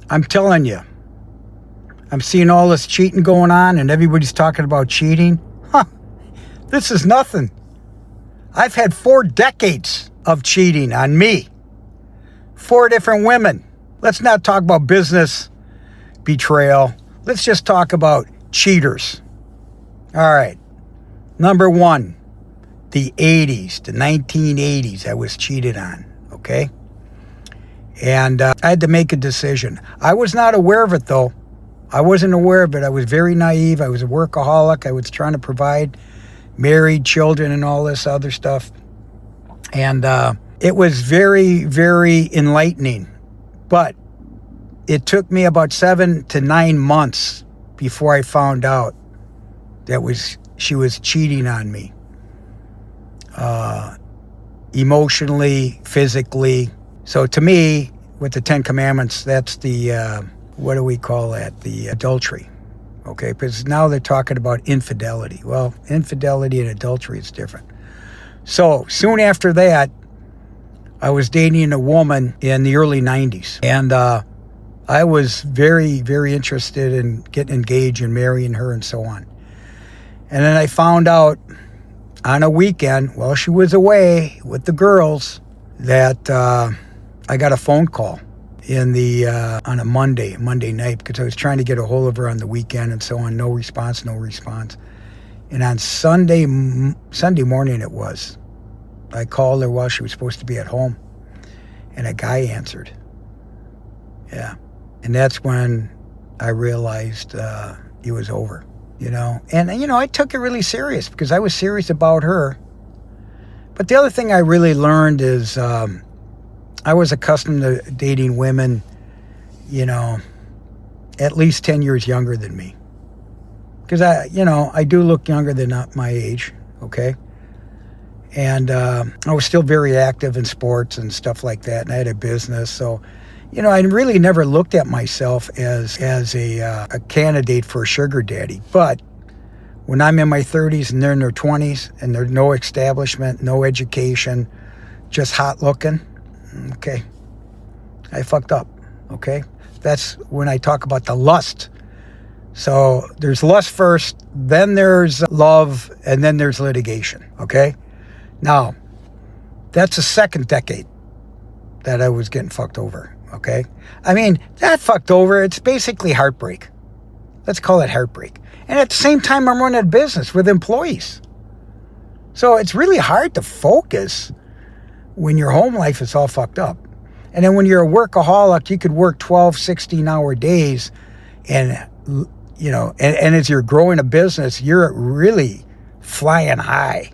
I'm telling you, I'm seeing all this cheating going on and everybody's talking about cheating. This is nothing. I've had 4 decades of cheating on me. 4 different women. Let's not talk about business betrayal. Let's just talk about cheaters. All right. Number 1, the 80s, the 1980s, I was cheated on, okay? And I had to make a decision. I was not aware of it, though. I wasn't aware of it. I was very naive. I was a workaholic. I was trying to provide married children and all this other stuff. And it was very, very enlightening. But it took me about 7 to 9 months before I found out that she was cheating on me. Emotionally, physically. So to me, with the 10 Commandments, that's the, what do we call that? The adultery. Okay, because now they're talking about infidelity. Well, infidelity and adultery is different. So soon after that, I was dating a woman in the early 90s. And I was very, very interested in getting engaged and marrying her and so on. And then I found out on a weekend, while she was away with the girls, that I got a phone call on a Monday night, because I was trying to get a hold of her on the weekend and so on. No response. And on Sunday morning it was, I called her while she was supposed to be at home, and a guy answered. Yeah. And that's when I realized it was over, And, I took it really serious because I was serious about her. But the other thing I really learned is I was accustomed to dating women, at least 10 years younger than me. Because I do look younger than my age, okay? And I was still very active in sports and stuff like that, and I had a business. So, I really never looked at myself as a candidate for a sugar daddy. But when I'm in my 30s and they're in their 20s and there's no establishment, no education, just hot looking, okay, I fucked up, okay? That's when I talk about the lust. So there's lust first, then there's love, and then there's litigation, okay? Now, that's the 2nd decade that I was getting fucked over, okay? I mean, that fucked over, it's basically heartbreak. Let's call it heartbreak. And at the same time, I'm running a business with employees. So it's really hard to focus when your home life is all fucked up. And then when you're a workaholic, you could work 12, 16-hour days, and, and as you're growing a business, you're really flying high.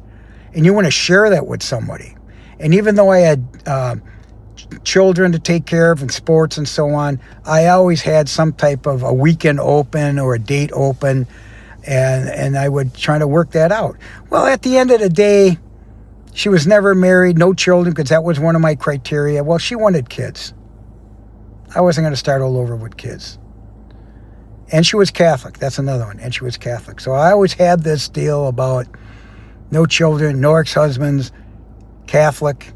And you want to share that with somebody. And even though I had children to take care of and sports and so on, I always had some type of a weekend open or a date open, and I would try to work that out. Well, at the end of the day, she was never married, no children, because that was one of my criteria. Well, she wanted kids. I wasn't going to start all over with kids. And she was Catholic. That's another one. And she was Catholic. So I always had this deal about no children, no ex-husbands, Catholic,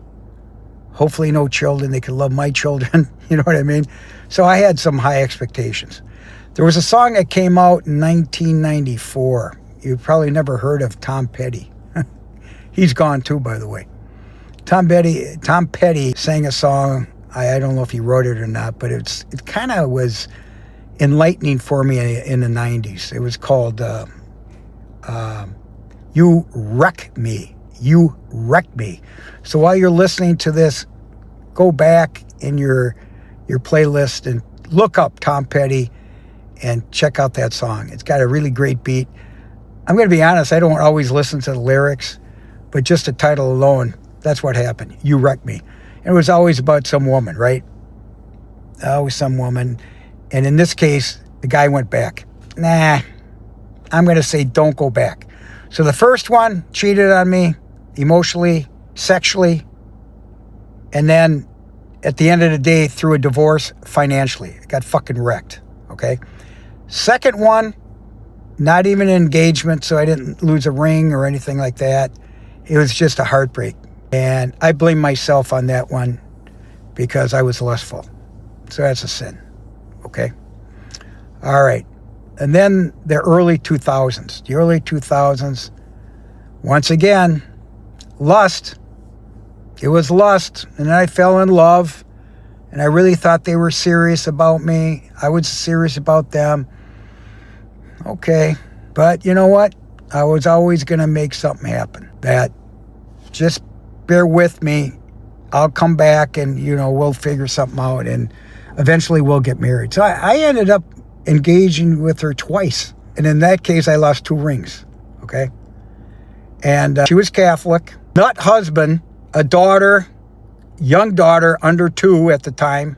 hopefully no children. They could love my children. You know what I mean? So I had some high expectations. There was a song that came out in 1994. You've probably never heard of Tom Petty. He's gone too, by the way. Tom Petty sang a song. I don't know if he wrote it or not, but it kind of was enlightening for me in the 90s. It was called You Wreck Me. You Wreck Me. So while you're listening to this, go back in your playlist and look up Tom Petty and check out that song. It's got a really great beat. I'm going to be honest, I don't always listen to the lyrics, but just the title alone, that's what happened. You Wreck Me. And it was always about some woman, right? Always some woman. And in this case, the guy went back. Nah, I'm going to say don't go back. So the first one cheated on me emotionally, sexually, and then at the end of the day, through a divorce, financially. I got fucking wrecked, okay? Second one, not even an engagement, so I didn't lose a ring or anything like that. It was just a heartbreak. And I blame myself on that one because I was lustful. So that's a sin. okay? All right. And then the early 2000s. The early 2000s, once again, lust. It was lust. And then I fell in love. And I really thought they were serious about me. I was serious about them. Okay. But you know what? I was always going to make something happen. That just bear with me. I'll come back and, we'll figure something out. And eventually we'll get married. So I ended up engaging with her twice. And in that case, I lost 2 rings. Okay. And she was Catholic. Nut husband, a daughter, young daughter, under 2 at the time.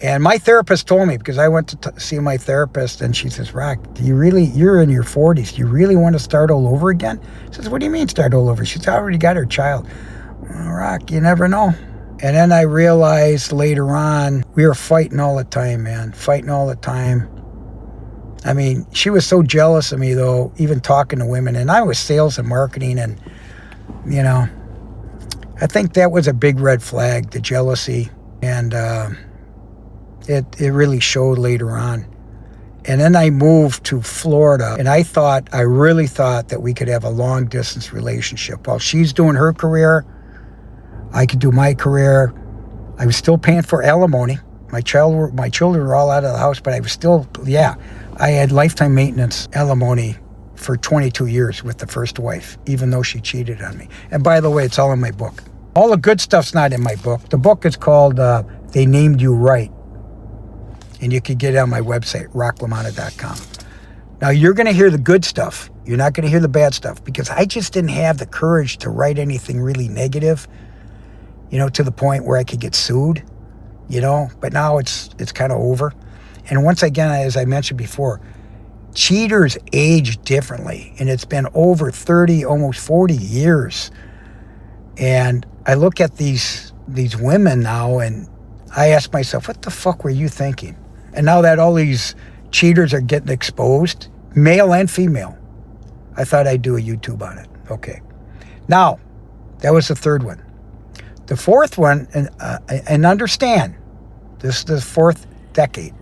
And my therapist told me, because I went to see my therapist, and she says, Rock, you're in your 40s. Do you really want to start all over again? I says, what do you mean start all over? She's already got her child. Well, Rock, you never know. And then I realized later on, we were fighting all the time, man. Fighting all the time. I mean, she was so jealous of me, though, even talking to women. And I was sales and marketing, and, I think that was a big red flag, the jealousy. And it really showed later on. And then I moved to Florida, and I really thought that we could have a long-distance relationship. While she's doing her career, I could do my career. I was still paying for alimony. My children were all out of the house, but I was still, I had lifetime maintenance alimony for 22 years with the first wife, even though she cheated on me. And by the way, it's all in my book. All the good stuff's not in my book. The book is called They Named You Right. And you can get it on my website, rocklamanna.com. Now, you're going to hear the good stuff. You're not going to hear the bad stuff, because I just didn't have the courage to write anything really negative, to the point where I could get sued, But now it's kind of over. And once again, as I mentioned before, cheaters age differently. And it's been over 30, almost 40 years. And I look at these women now, and I ask myself, what the fuck were you thinking? And now that all these cheaters are getting exposed, male and female, I thought I'd do a YouTube on it. Okay. Now, that was the third one. The fourth one, and understand, this is the 4th decade.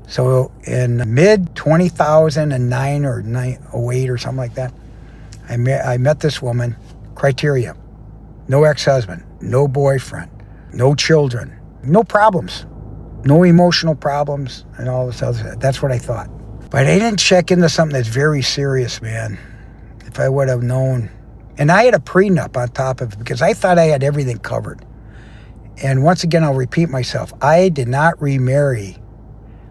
So in mid-2009 or 08 or something like that, I met this woman. Criteria: no ex-husband, no boyfriend, no children, no problems, no emotional problems, and all this other stuff. That's what I thought. But I didn't check into something that's very serious, man. If I would have known. And I had a prenup on top of it, because I thought I had everything covered. And once again, I'll repeat myself. I did not remarry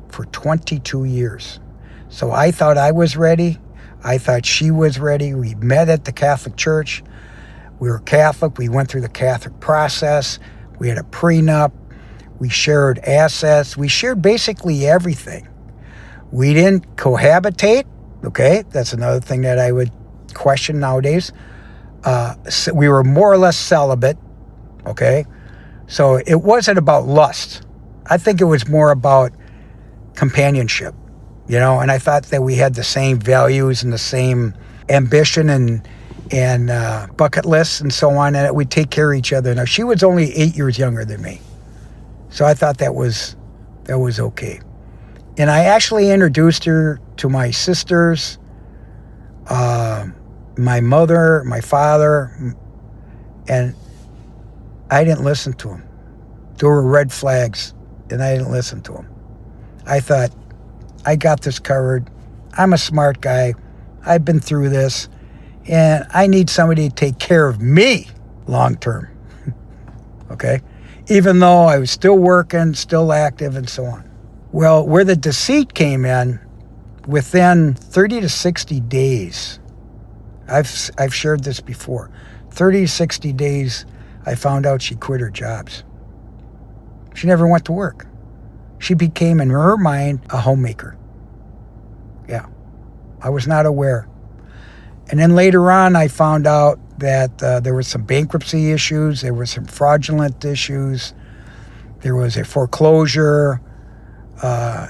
for 22 years. So I thought I was ready. I thought she was ready. We met at the Catholic Church. We were Catholic. We went through the Catholic process. We had a prenup. We shared assets. We shared basically everything. We didn't cohabitate. Okay, that's another thing that I would question nowadays. So we were more or less celibate. Okay, so it wasn't about lust. I think it was more about companionship, and I thought that we had the same values and the same ambition and bucket lists and so on, and that we'd take care of each other. Now, she was only 8 years younger than me, so I thought that was okay. And I actually introduced her to my sisters, my mother, my father, and I didn't listen to them. There were red flags, and I didn't listen to them. I thought, I got this covered. I'm a smart guy. I've been through this, and I need somebody to take care of me long term. Okay? Even though I was still working, still active, and so on. Well, where the deceit came in, within 30 to 60 days, I've shared this before, 30 to 60 days, I found out she quit her jobs. She never went to work. She became, in her mind, a homemaker. Yeah, I was not aware. And then later on, I found out that there were some bankruptcy issues, there were some fraudulent issues, there was a foreclosure.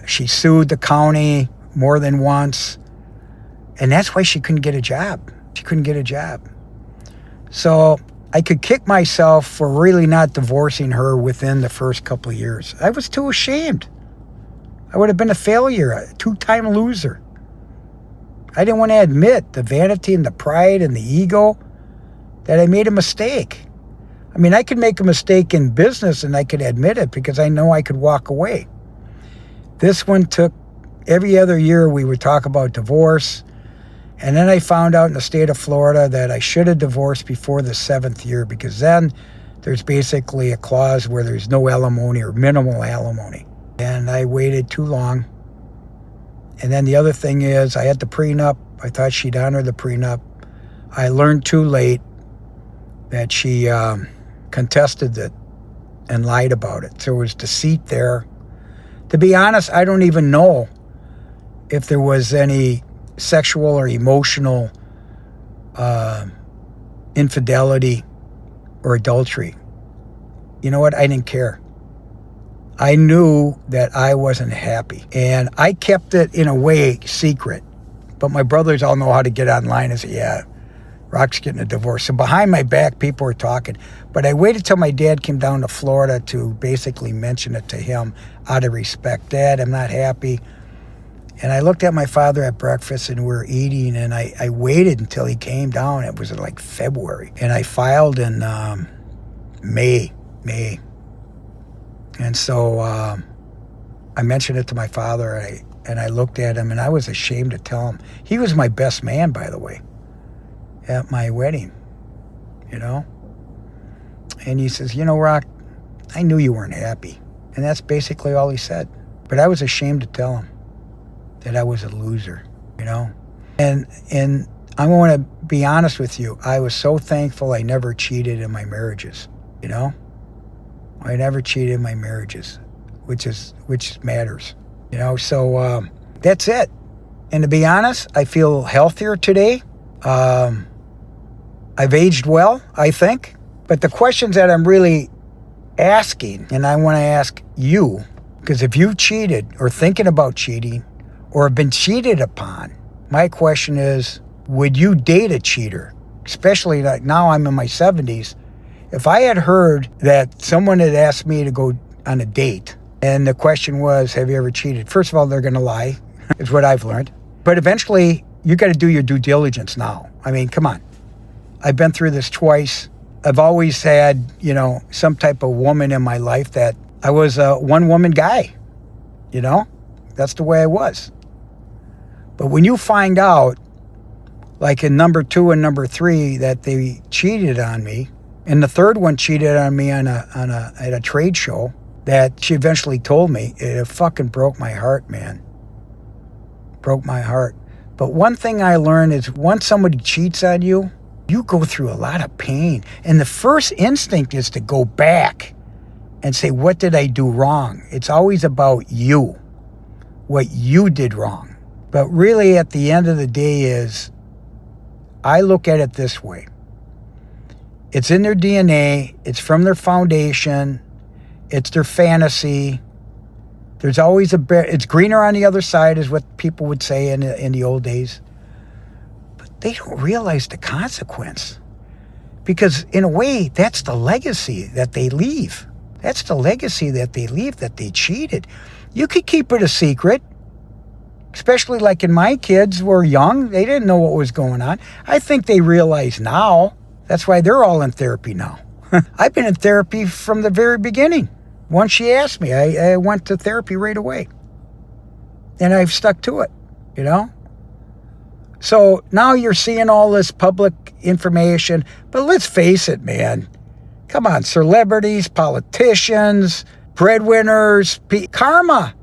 She sued the county more than once, and that's why she couldn't get a job. She couldn't get a job. So I could kick myself for really not divorcing her within the first couple of years. I was too ashamed. I would have been a failure, a two-time loser. I didn't want to admit the vanity and the pride and the ego that I made a mistake. I mean, I could make a mistake in business and I could admit it because I know I could walk away. This one took, every other year we would talk about divorce. And then I found out in the state of Florida that I should have divorced before the 7th year, because then there's basically a clause where there's no alimony or minimal alimony. And I waited too long. And then the other thing is, I had the prenup. I thought she'd honor the prenup. I learned too late that she contested it and lied about it. So there was deceit there. To be honest, I don't even know if there was any sexual or emotional infidelity or adultery. You know what? I didn't care. I knew that I wasn't happy. And I kept it, in a way, secret. But my brothers all know how to get online and say, yeah, Rock's getting a divorce. So behind my back, people were talking. But I waited till my dad came down to Florida to basically mention it to him out of respect. Dad, I'm not happy. And I looked at my father at breakfast and we were eating, and I waited until he came down. It was like February. And I filed in May. And so I mentioned it to my father, and I looked at him, and I was ashamed to tell him. He was my best man, by the way, at my wedding, you know? And he says, you know, Rock, I knew you weren't happy. And that's basically all he said. But I was ashamed to tell him that I was a loser, you know? And I want to be honest with you. I was so thankful I never cheated in my marriages, you know? I never cheated in my marriages, which matters, you know? So that's it. And to be honest, I feel healthier today. I've aged well, I think. But the questions that I'm really asking, and I want to ask you, because if you've cheated or thinking about cheating or have been cheated upon, my question is, would you date a cheater? Especially like now I'm in my 70s. If I had heard that someone had asked me to go on a date and the question was, have you ever cheated? First of all, they're going to lie, is what I've learned. But eventually, you got to do your due diligence now. I mean, come on. I've been through this twice. I've always had, you know, some type of woman in my life that I was a one-woman guy, you know? That's the way I was. But when you find out, like in number 2 and number 3, that they cheated on me, and the third one cheated on me at a trade show that she eventually told me, it fucking broke my heart, man. Broke my heart. But one thing I learned is once somebody cheats on you, you go through a lot of pain. And the first instinct is to go back and say, what did I do wrong? It's always about you, what you did wrong. But really at the end of the day is, I look at it this way. It's in their DNA. It's from their foundation. It's their fantasy. There's always it's greener on the other side, is what people would say in the old days. But they don't realize the consequence. Because in a way, that's the legacy that they leave. That's the legacy that they leave, that they cheated. You could keep it a secret. Especially like in my kids were young. They didn't know what was going on. I think they realize now. That's why they're all in therapy now. I've been in therapy from the very beginning. Once she asked me, I went to therapy right away. And I've stuck to it, you know? So now you're seeing all this public information. But let's face it, man. Come on, celebrities, politicians, breadwinners, karma.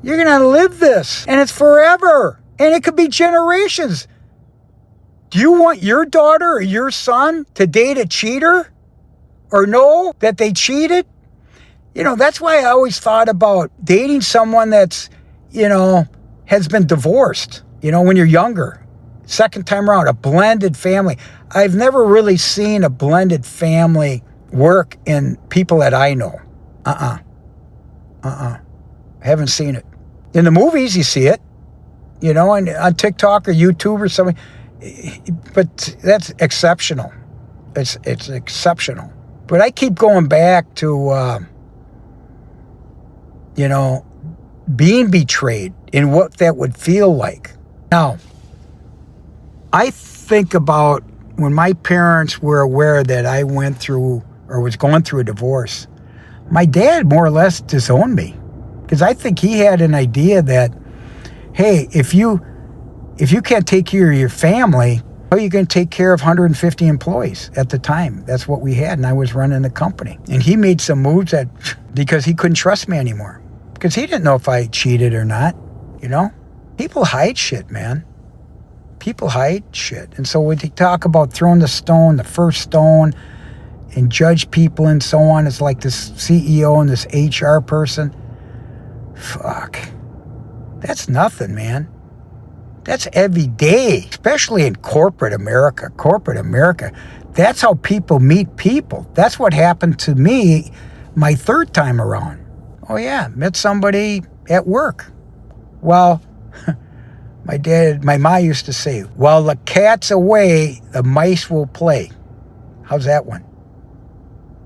You're going to live this. And it's forever. And it could be generations. Do you want your daughter or your son to date a cheater? Or know that they cheated? You know, that's why I always thought about dating someone that's, you know, has been divorced, you know, when you're younger. Second time around, a blended family. I've never really seen a blended family work in people that I know. I haven't seen it. In the movies, you see it, you know, and on TikTok or YouTube or something. But that's exceptional. It's exceptional. But I keep going back to, you know, being betrayed and what that would feel like. Now, I think about when my parents were aware that I went through or was going through a divorce. My dad more or less disowned me because I think he had an idea that, hey, if you can't take care of your family, how are you going to take care of 150 employees at the time? That's what we had, and I was running the company. And he made some moves that because he couldn't trust me anymore because he didn't know if I cheated or not, you know? People hide shit, man. People hide shit. And so when they talk about throwing the stone, the first stone, and judge people and so on, it's like this CEO and this HR person. Fuck. That's nothing, man. That's every day, especially in corporate America. Corporate America, that's how people meet people. That's what happened to me my third time around. Oh yeah, met somebody at work. Well, my ma used to say, while the cat's away, the mice will play. How's that one?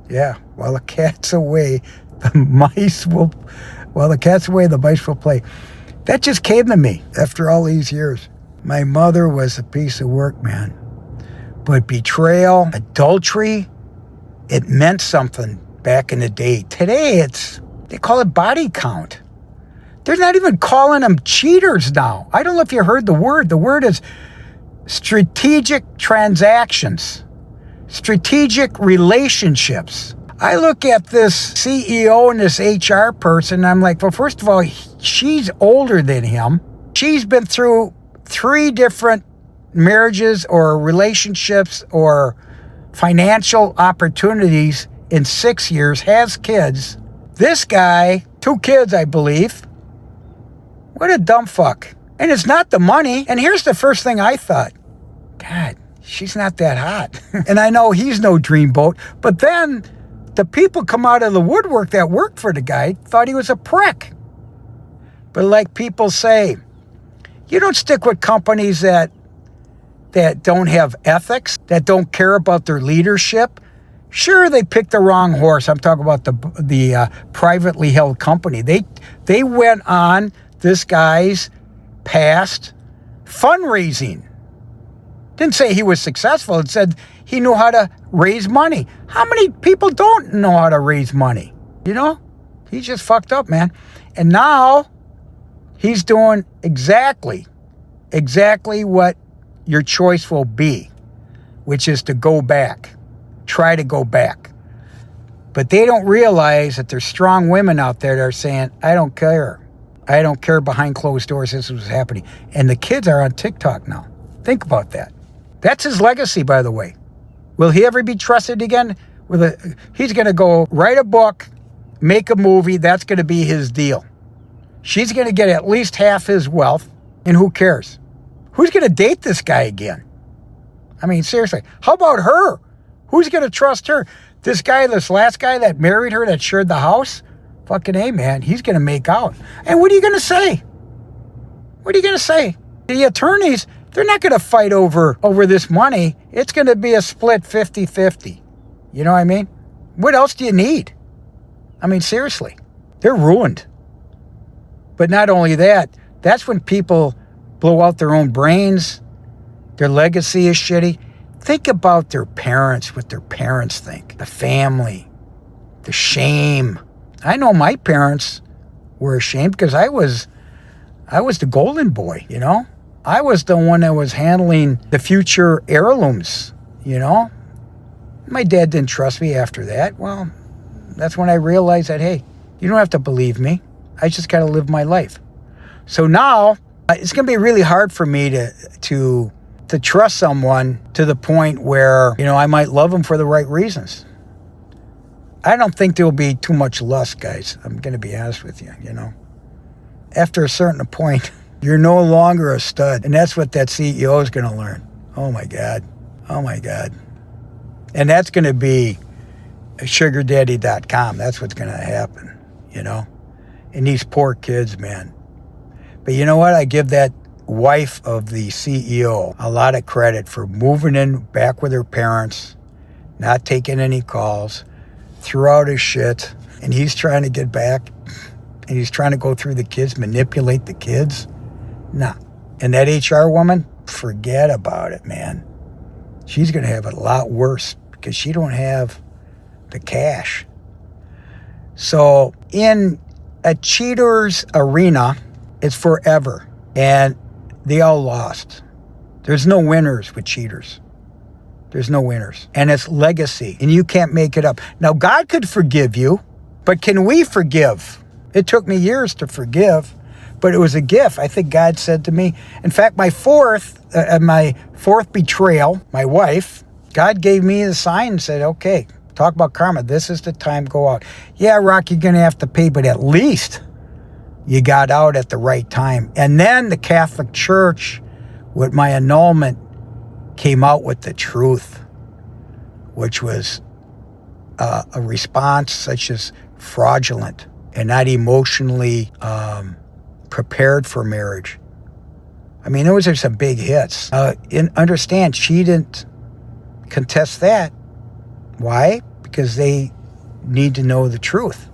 Yeah, while the cat's away, the mice will play. That just came to me after all these years. My mother was a piece of work, man. But betrayal, adultery, it meant something back in the day. Today, they call it body count. They're not even calling them cheaters now. I don't know if you heard the word. The word is strategic transactions, strategic relationships. I look at this CEO and this HR person, and I'm like, well, first of all, she's older than him. She's been through 3 different marriages or relationships or financial opportunities in 6 years, has kids. This guy, 2 kids, I believe. What a dumb fuck. And it's not the money. And here's the first thing I thought. God, she's not that hot. And I know he's no dreamboat. But then the people come out of the woodwork that worked for the guy thought he was a prick. But like people say, you don't stick with companies that don't have ethics, that don't care about their leadership. Sure, they picked the wrong horse. I'm talking about the privately held company. They went on this guy's past fundraising. Didn't say he was successful. It said he knew how to raise money. How many people don't know how to raise money? You know? He's just fucked up, man. And now he's doing exactly what your choice will be, which is to go back. Try to go back. But they don't realize that there's strong women out there that are saying, I don't care. I don't care behind closed doors. This was happening. And the kids are on TikTok now. Think about that. That's his legacy, by the way. Will he ever be trusted again? He's going to go write a book, make a movie. That's going to be his deal. She's going to get at least half his wealth. And who cares? Who's going to date this guy again? I mean, seriously. How about her? Who's going to trust her? This last guy that married her, that shared the house? Fucking A, man, he's going to make out. And what are you going to say? What are you going to say? The attorneys, they're not going to fight over this money. It's going to be a split 50-50. You know what I mean? What else do you need? I mean, seriously, they're ruined. But not only that, that's when people blow out their own brains. Their legacy is shitty. Think about their parents, what their parents think. The family, the shame. I know my parents were ashamed because I was the golden boy, you know? I was the one that was handling the future heirlooms, you know? My dad didn't trust me after that. Well, that's when I realized that, hey, you don't have to believe me. I just got to live my life. So now it's going to be really hard for me to trust someone to the point where, you know, I might love them for the right reasons. I don't think there'll be too much lust, guys. I'm going to be honest with you, you know. After a certain point, you're no longer a stud. And that's what that CEO is going to learn. Oh, my God. Oh, my God. And that's going to be sugardaddy.com. That's what's going to happen, you know. And these poor kids, man. But you know what? I give that wife of the CEO a lot of credit for moving in back with her parents, not taking any calls, threw out his shit, and he's trying to get back. and he's trying to go through the kids, manipulate the kids. Nah. And that HR woman, forget about it, man. She's going to have it a lot worse because she don't have the cash. So in a cheater's arena, it's forever. And they all lost. There's no winners with cheaters. There's no winners. And it's legacy. And you can't make it up. Now, God could forgive you, but can we forgive? It took me years to forgive, but it was a gift. I think God said to me, in fact, my fourth betrayal, my wife, God gave me the sign and said, okay, talk about karma. This is the time, go out. Yeah, Rock, you're going to have to pay, but at least you got out at the right time. And then the Catholic Church, with my annulment, came out with the truth, which was a response such as fraudulent and not emotionally prepared for marriage. I mean, those are some big hits. Understand, she didn't contest that. Why? Because they need to know the truth.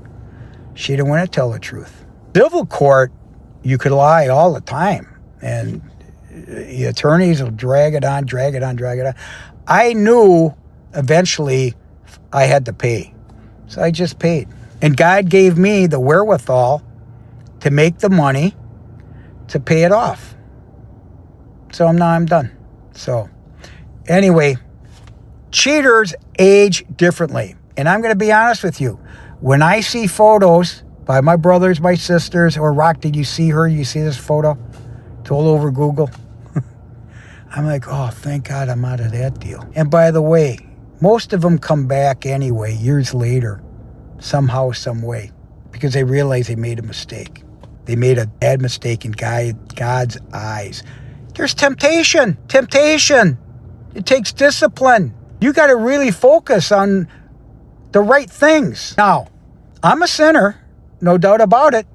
She didn't want to tell the truth. Civil court, you could lie all the time, and the attorneys will drag it on. I knew eventually I had to pay, so I just paid. And God gave me the wherewithal to make the money to pay it off. So now I'm done. So anyway, cheaters age differently. And I'm going to be honest with you. When I see photos by my brothers, my sisters, or Rock, did you see her? You see this photo? It's all over Google. I'm like, oh, thank God I'm out of that deal. And by the way, most of them come back anyway, years later, somehow, some way, because they realize they made a mistake. They made a bad mistake in God's eyes. There's temptation. It takes discipline. You got to really focus on the right things. Now, I'm a sinner, no doubt about it,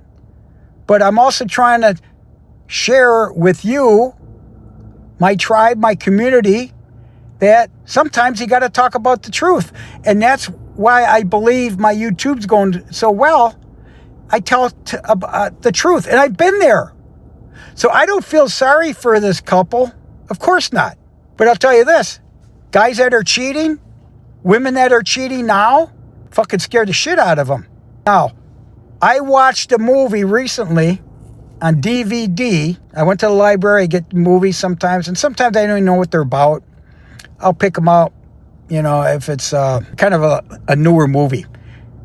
but I'm also trying to share with you, my tribe, my community, that sometimes you got to talk about the truth. And that's why I believe my YouTube's going so well. I tell the truth, and I've been there. So I don't feel sorry for this couple. Of course not. But I'll tell you this, guys that are cheating, women that are cheating now, fucking scared the shit out of them. Now, I watched a movie recently on DVD. I went to the library, I get movies sometimes, and sometimes I don't even know what they're about. I'll pick them out, if it's kind of a newer movie.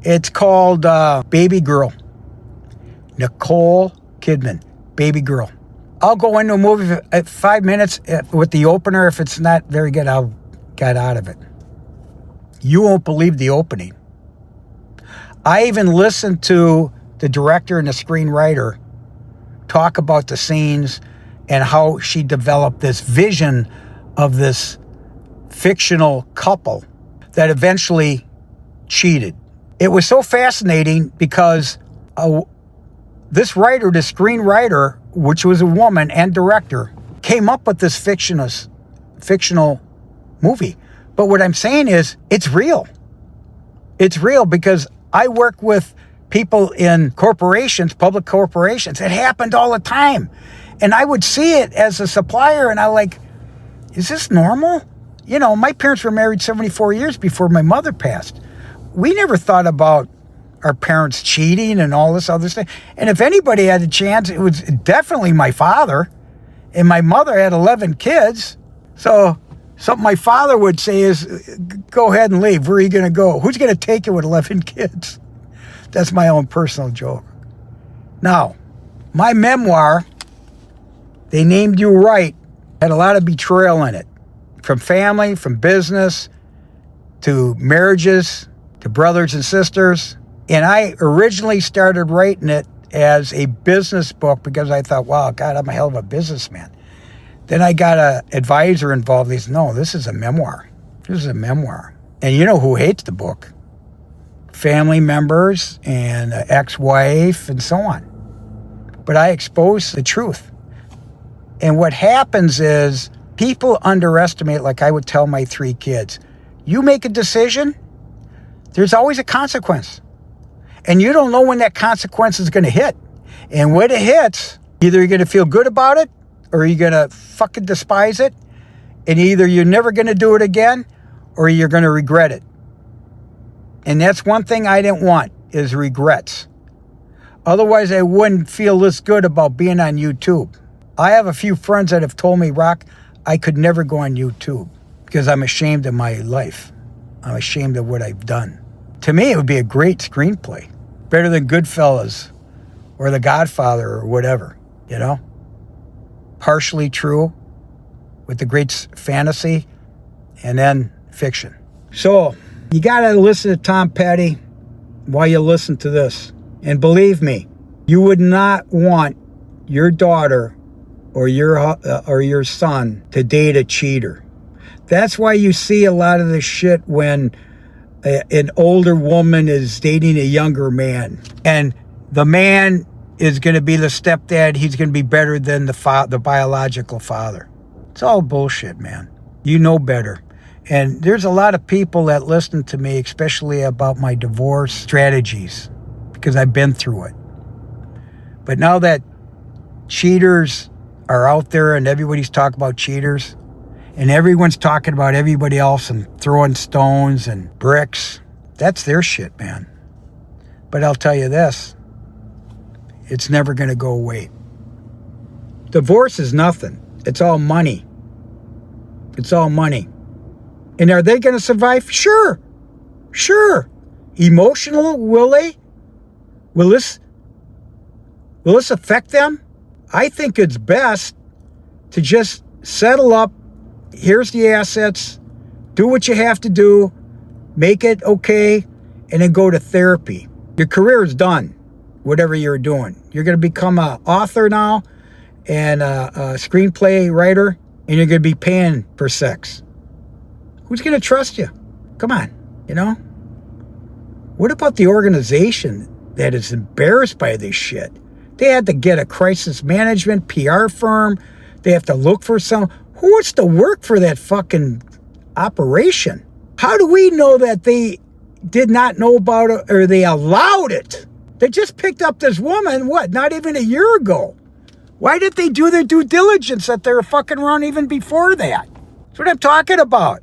It's called Baby Girl. Nicole Kidman, Baby Girl. I'll go into a movie at 5 minutes with the opener. If it's not very good, I'll get out of it. You won't believe the opening. I even listened to the director and the screenwriter talk about the scenes and how she developed this vision of this fictional couple that eventually cheated. It was so fascinating because this writer, the screenwriter, which was a woman and director, came up with this fictional movie. But what I'm saying is, it's real. It's real because I work with people in corporations, public corporations. It happened all the time. And I would see it as a supplier, and I like, is this normal? My parents were married 74 years before my mother passed. We never thought about our parents cheating and all this other stuff. And if anybody had a chance, it was definitely my father. And my mother had 11 kids. So something my father would say is, go ahead and leave. Where are you going to go? Who's going to take you with 11 kids? That's my own personal joke. Now, my memoir, They Named You Right, had a lot of betrayal in it. From family, from business, to marriages, to brothers and sisters. And I originally started writing it as a business book because I thought, wow, God, I'm a hell of a businessman. Then I got an advisor involved. He said, no, this is a memoir. This is a memoir. And you know who hates the book? Family members and ex-wife and so on. But I expose the truth. And what happens is people underestimate, like I would tell my 3 kids, you make a decision, there's always a consequence. And you don't know when that consequence is going to hit. And when it hits, either you're going to feel good about it or you're going to fucking despise it. And either you're never going to do it again or you're going to regret it. And that's one thing I didn't want, is regrets. Otherwise, I wouldn't feel this good about being on YouTube. I have a few friends that have told me, Rock, I could never go on YouTube because I'm ashamed of my life. I'm ashamed of what I've done. To me, it would be a great screenplay. Better than Goodfellas or The Godfather or whatever, you know? Partially true with the great fantasy and then fiction. So you got to listen to Tom Petty while you listen to this. And believe me, you would not want your daughter or your son to date a cheater. That's why you see a lot of this shit when an older woman is dating a younger man. And the man is going to be the stepdad. He's going to be better than the biological father. It's all bullshit, man. You know better. And there's a lot of people that listen to me, especially about my divorce strategies, because I've been through it. But now that cheaters are out there and everybody's talking about cheaters and everyone's talking about everybody else and throwing stones and bricks, that's their shit, man. But I'll tell you this, it's never going to go away. Divorce is nothing. It's all money. It's all money. And are they going to survive? Sure. Sure. Emotional, will they? Will this affect them? I think it's best to just settle up. Here's the assets. Do what you have to do. Make it okay. And then go to therapy. Your career is done. Whatever you're doing. You're going to become an author now and a screenplay writer. And you're going to be paying for sex. Who's going to trust you? Come on, you know? What about the organization that is embarrassed by this shit? They had to get a crisis management PR firm. They have to look for some. Who wants to work for that fucking operation? How do we know that they did not know about it or they allowed it? They just picked up this woman, not even a year ago. Why did they do their due diligence that they're fucking run even before that? That's what I'm talking about.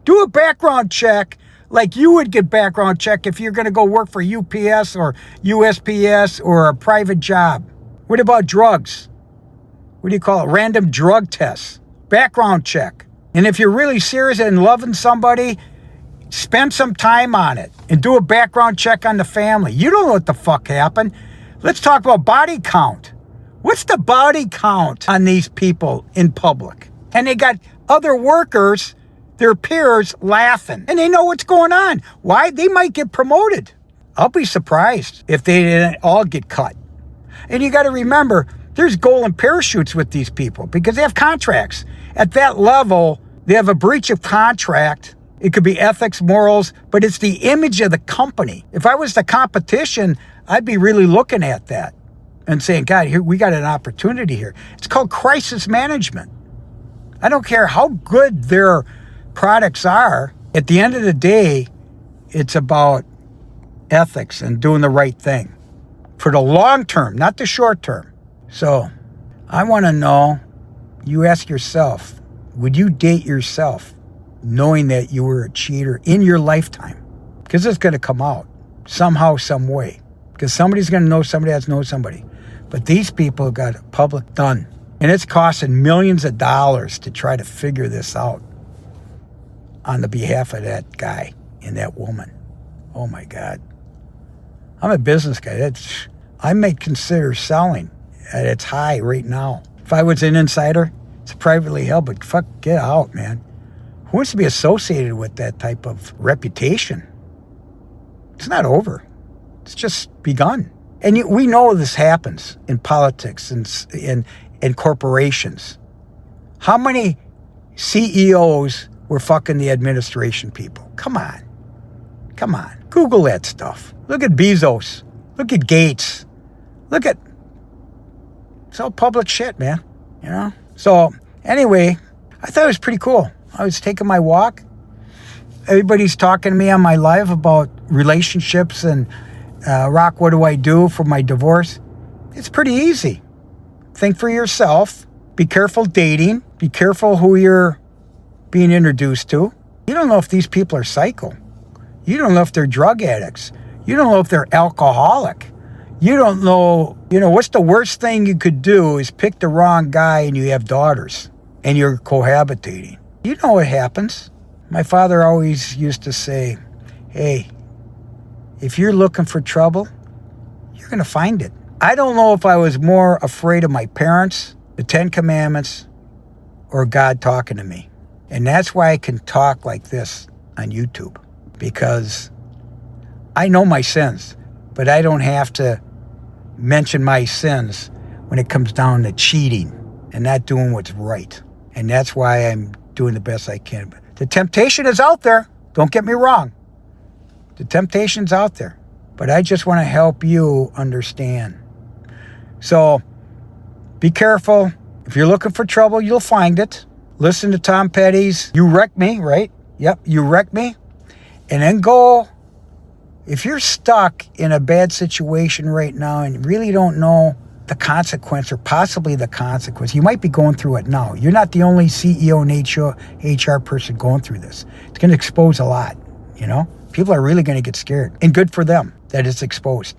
Do a background check like you would get background check if you're going to go work for UPS or USPS or a private job. What about drugs? What do you call it? Random drug tests. Background check. And if you're really serious and loving somebody, spend some time on it and do a background check on the family. You don't know what the fuck happened. Let's talk about body count. What's the body count on these people in public? And they got other workers, their peers, laughing. And they know what's going on. Why? They might get promoted. I'll be surprised if they didn't all get cut. And you got to remember, there's golden parachutes with these people because they have contracts. At that level, they have a breach of contract. It could be ethics, morals, but it's the image of the company. If I was the competition, I'd be really looking at that and saying, God, here we got an opportunity here. It's called crisis management. I don't care how good their products are. At the end of the day, it's about ethics and doing the right thing for the long term, not the short term. So I want to know, you ask yourself, would you date yourself knowing that you were a cheater in your lifetime? Because it's going to come out somehow, some way. Because somebody's going to know somebody that's known somebody. But these people got public done. And it's costing millions of dollars to try to figure this out on the behalf of that guy and that woman. Oh my God. I'm a business guy. I may consider selling at its high right now. If I was an insider, it's privately held, but fuck, get out, man. Who wants to be associated with that type of reputation? It's not over. It's just begun. And we know this happens in politics and corporations. How many CEOs were fucking the administration people? Come on. Come on. Google that stuff. Look at Bezos. Look at Gates. It's all public shit, man. You know? So, anyway, I thought it was pretty cool. I was taking my walk. Everybody's talking to me on my live about relationships and Rock, what do I do for my divorce? It's pretty easy. Think for yourself. Be careful dating. Be careful who you're being introduced to. You don't know if these people are psycho. You don't know if they're drug addicts. You don't know if they're alcoholic. You don't know, what's the worst thing you could do is pick the wrong guy and you have daughters and you're cohabitating. You know what happens. My father always used to say, hey, if you're looking for trouble, you're going to find it. I don't know if I was more afraid of my parents, the 10 Commandments, or God talking to me. And that's why I can talk like this on YouTube, because I know my sins, but I don't have to mention my sins when it comes down to cheating and not doing what's right. And that's why I'm doing the best I can. The temptation is out there. Don't get me wrong. The temptation's out there. But I just want to help you understand. So be careful. If you're looking for trouble, you'll find it. Listen to Tom Petty's You Wreck Me, right? Yep, You Wreck Me. And then go. If you're stuck in a bad situation right now and really don't know the consequence or possibly the consequence, you might be going through it now. You're not the only CEO and HR person going through this. It's going to expose a lot, People are really going to get scared. And good for them that it's exposed.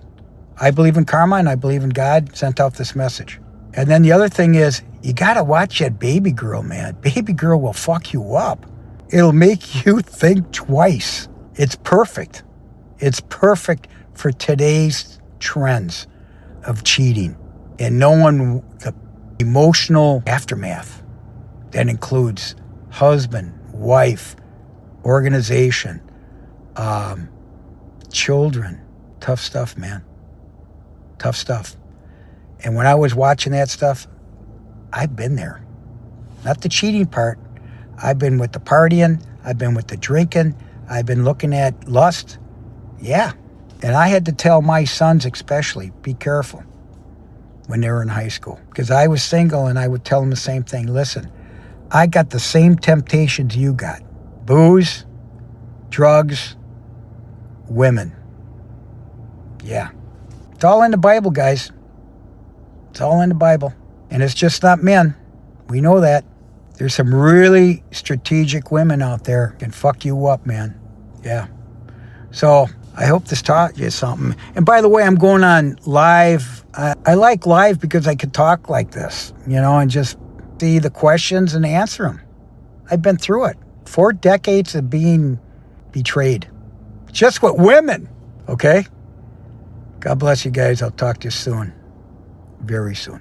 I believe in karma and I believe in God sent out this message. And then the other thing is, you got to watch that baby girl, man. Baby girl will fuck you up. It'll make you think twice. It's perfect. It's perfect for today's trends of cheating and knowing the emotional aftermath that includes husband, wife, organization, children. Tough stuff, man. Tough stuff. And when I was watching that stuff, I've been there. Not the cheating part. I've been with the partying. I've been with the drinking. I've been looking at lust. Yeah. And I had to tell my sons especially, be careful when they were in high school. Because I was single and I would tell them the same thing. Listen, I got the same temptations you got. Booze, drugs, women. Yeah. It's all in the Bible, guys. It's all in the Bible. And it's just not men. We know that. There's some really strategic women out there can fuck you up, man. Yeah. So I hope this taught you something. And by the way, I'm going on live. I like live because I can talk like this, and just see the questions and answer them. I've been through it. 4 decades of being betrayed. Just with women. Okay? God bless you guys. I'll talk to you soon. Very soon.